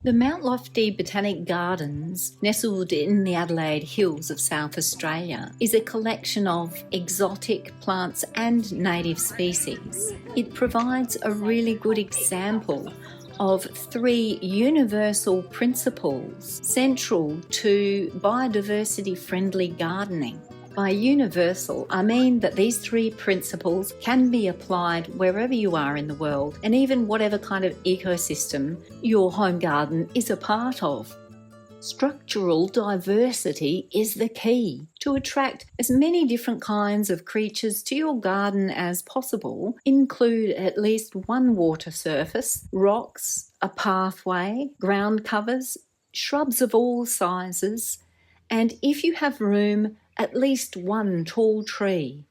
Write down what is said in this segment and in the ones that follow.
The Mount Lofty Botanic Gardens, nestled in the Adelaide Hills of South Australia, is a collection of exotic plants and native species. It provides a really good example of three universal principles central to biodiversity-friendly gardening. By universal, I mean that these three principles can be applied wherever you are in the world and even whatever kind of ecosystem your home garden is a part of. Structural diversity is the key. To attract as many different kinds of creatures to your garden as possible, include at least one water surface, rocks, a pathway, ground covers, shrubs of all sizes, and if you have room, at least one tall tree.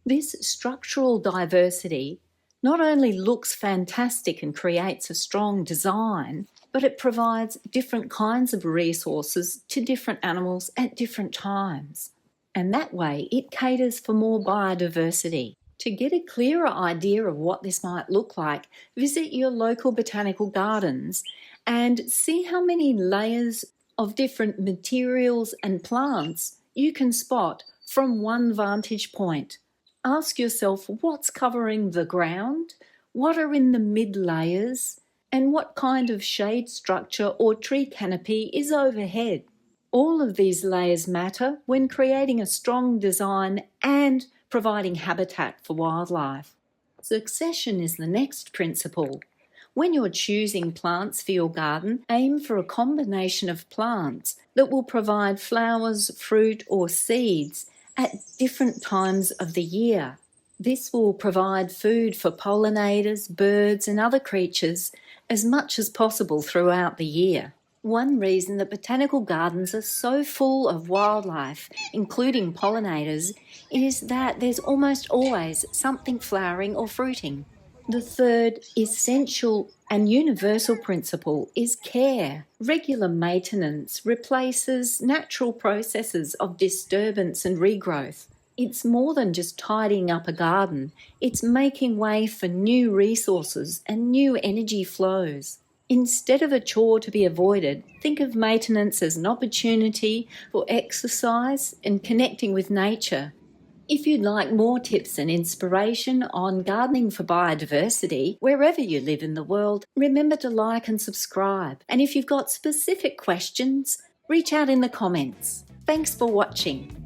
This structural diversity not only looks fantastic and creates a strong design, but it provides different kinds of resources to different animals at different times. And that way, it caters for more biodiversity. To get a clearer idea of what this might look like, visit your local botanical gardens and see how many layers of different materials and plants you can spot from one vantage point. Ask yourself what's covering the ground, what are in the mid layers, and what kind of shade structure or tree canopy is overhead. All of these layers matter when creating a strong design and providing habitat for wildlife. Succession is the next principle. When you're choosing plants for your garden, aim for a combination of plants that will provide flowers, fruit, or seeds at different times of the year. This will provide food for pollinators, birds, and other creatures as much as possible throughout the year. One reason that botanical gardens are so full of wildlife, including pollinators, is that there's almost always something flowering or fruiting. The third essential and universal principle is care. Regular maintenance replaces natural processes of disturbance and regrowth. It's more than just tidying up a garden, it's making way for new resources and new energy flows. Instead of a chore to be avoided, think of maintenance as an opportunity for exercise and connecting with nature. If you'd like more tips and inspiration on gardening for biodiversity, wherever you live in the world, remember to like and subscribe. And if you've got specific questions, reach out in the comments. Thanks for watching.